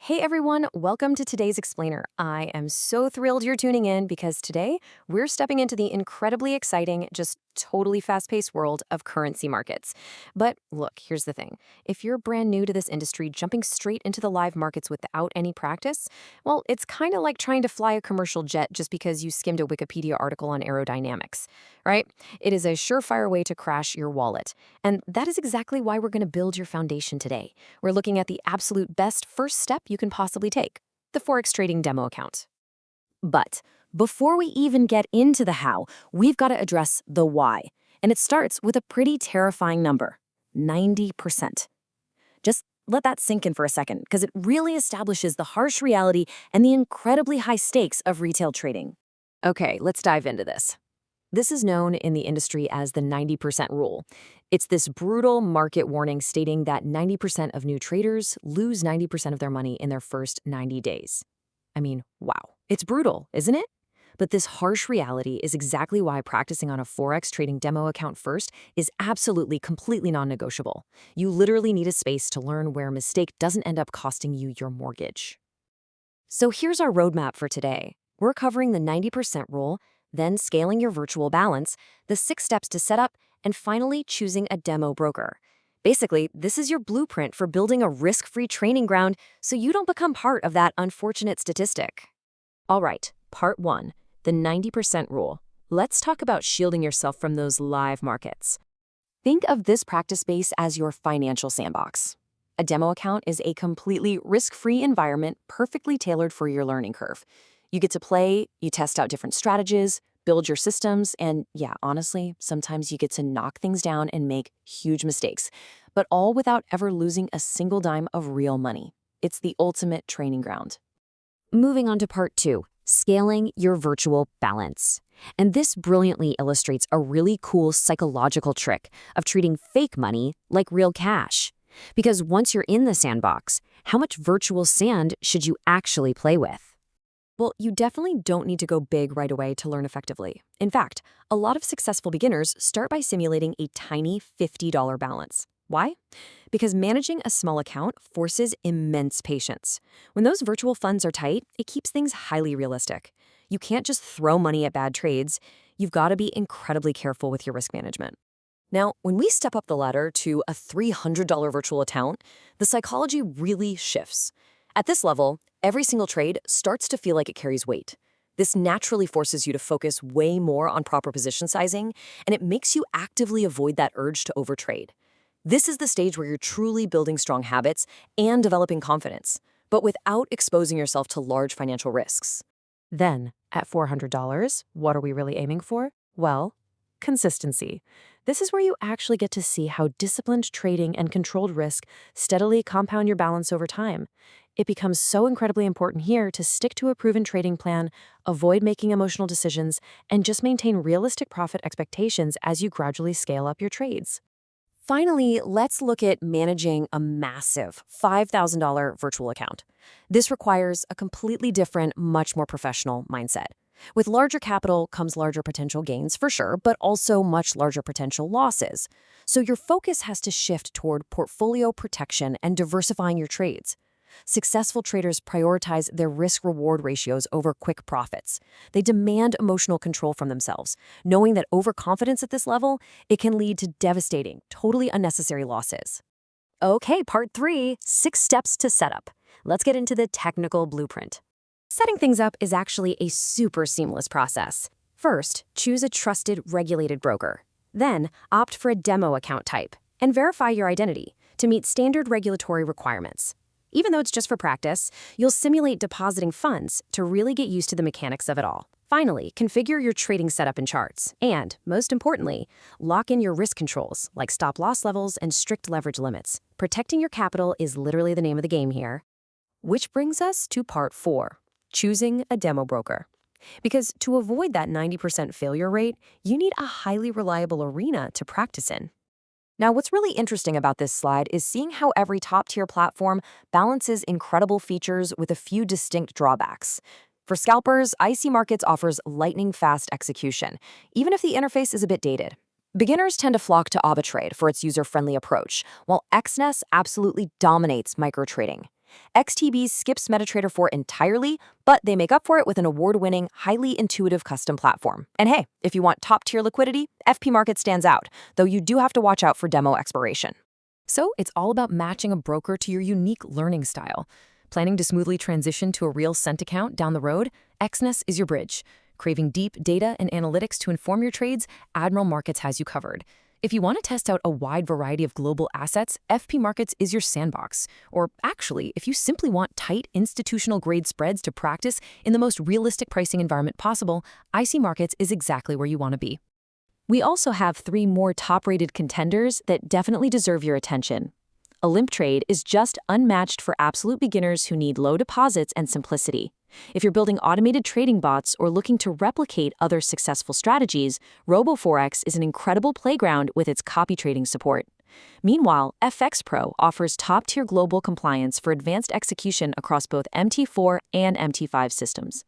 Hey everyone, welcome to today's Explainer. I am so thrilled you're tuning in because today we're stepping into the incredibly exciting, just totally fast-paced world of currency markets. But look, here's the thing. If you're brand new to this industry, jumping straight into the live markets without any practice, well, it's kind of like trying to fly a commercial jet just because you skimmed a Wikipedia article on aerodynamics, right? It is a surefire way to crash your wallet. And that is exactly why we're going to build your foundation today. We're looking at the absolute best first step you can possibly take, the Forex trading demo account. But before we even get into the how, we've got to address the why. And it starts with a pretty terrifying number, 90%. Just let that sink in for a second, because it really establishes the harsh reality and the incredibly high stakes of retail trading. Okay, let's dive into this. This is known in the industry as the 90% rule. It's this brutal market warning stating that 90% of new traders lose 90% of their money in their first 90 days. I mean, wow. It's brutal, isn't it? But this harsh reality is exactly why practicing on a Forex trading demo account first is absolutely completely non-negotiable. You literally need a space to learn where a mistake doesn't end up costing you your mortgage. So here's our roadmap for today. We're covering the 90% rule, then scaling your virtual balance, the 6 steps to set up, and finally choosing a demo broker. Basically, this is your blueprint for building a risk-free training ground so you don't become part of that unfortunate statistic. All right, part 1, the 90% rule. Let's talk about shielding yourself from those live markets. Think of this practice space as your financial sandbox. A demo account is a completely risk-free environment perfectly tailored for your learning curve. You get to play, you test out different strategies, build your systems, and yeah, honestly, sometimes you get to knock things down and make huge mistakes, but all without ever losing a single dime of real money. It's the ultimate training ground. Moving on to part 2, scaling your virtual balance. And this brilliantly illustrates a really cool psychological trick of treating fake money like real cash. Because once you're in the sandbox, how much virtual sand should you actually play with? Well, you definitely don't need to go big right away to learn effectively. In fact, a lot of successful beginners start by simulating a tiny $50 balance. Why? Because managing a small account forces immense patience. When those virtual funds are tight, it keeps things highly realistic. You can't just throw money at bad trades. You've got to be incredibly careful with your risk management. Now, when we step up the ladder to a $300 virtual account, the psychology really shifts. At this level, every single trade starts to feel like it carries weight. This naturally forces you to focus way more on proper position sizing, and it makes you actively avoid that urge to overtrade. This is the stage where you're truly building strong habits and developing confidence, but without exposing yourself to large financial risks. Then, at $400, what are we really aiming for? Well, consistency. This is where you actually get to see how disciplined trading and controlled risk steadily compound your balance over time. It becomes so incredibly important here to stick to a proven trading plan, avoid making emotional decisions, and just maintain realistic profit expectations as you gradually scale up your trades. Finally, let's look at managing a massive $5,000 virtual account. This requires a completely different, much more professional mindset. With larger capital comes larger potential gains for sure, but also much larger potential losses. So your focus has to shift toward portfolio protection and diversifying your trades. Successful traders prioritize their risk-reward ratios over quick profits. They demand emotional control from themselves, knowing that overconfidence at this level, it can lead to devastating, totally unnecessary losses. Okay, part 3, 6 steps to setup. Let's get into the technical blueprint. Setting things up is actually a super seamless process. First, choose a trusted, regulated broker. Then, opt for a demo account type and verify your identity to meet standard regulatory requirements. Even though it's just for practice, you'll simulate depositing funds to really get used to the mechanics of it all. Finally, configure your trading setup and charts. And, most importantly, lock in your risk controls like stop-loss levels and strict leverage limits. Protecting your capital is literally the name of the game here. Which brings us to part 4, choosing a demo broker. Because to avoid that 90% failure rate, you need a highly reliable arena to practice in. Now, what's really interesting about this slide is seeing how every top-tier platform balances incredible features with a few distinct drawbacks. For scalpers, IC Markets offers lightning-fast execution, even if the interface is a bit dated. Beginners tend to flock to AvaTrade for its user-friendly approach, while XNES absolutely dominates microtrading. XTB skips MetaTrader 4 entirely, but they make up for it with an award-winning, highly intuitive custom platform. And hey, if you want top-tier liquidity, FP Market stands out, though you do have to watch out for demo expiration. So it's all about matching a broker to your unique learning style. Planning to smoothly transition to a real cent account down the road? Exness is your bridge. Craving deep data and analytics to inform your trades? Admiral Markets has you covered. If you want to test out a wide variety of global assets, FP Markets is your sandbox. Or actually, if you simply want tight institutional-grade spreads to practice in the most realistic pricing environment possible, IC Markets is exactly where you want to be. We also have 3 more top-rated contenders that definitely deserve your attention. Trade is just unmatched for absolute beginners who need low deposits and simplicity. If you're building automated trading bots or looking to replicate other successful strategies, RoboForex is an incredible playground with its copy trading support. Meanwhile, FX Pro offers top-tier global compliance for advanced execution across both MT4 and MT5 systems.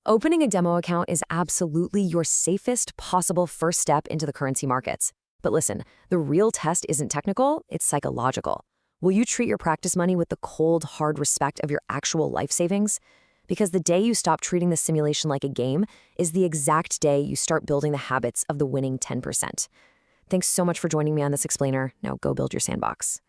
Opening a demo account is absolutely your safest possible first step into the currency markets. But listen, the real test isn't technical, it's psychological. Will you treat your practice money with the cold, hard respect of your actual life savings? Because the day you stop treating the simulation like a game is the exact day you start building the habits of the winning 10%. Thanks so much for joining me on this explainer. Now go build your sandbox.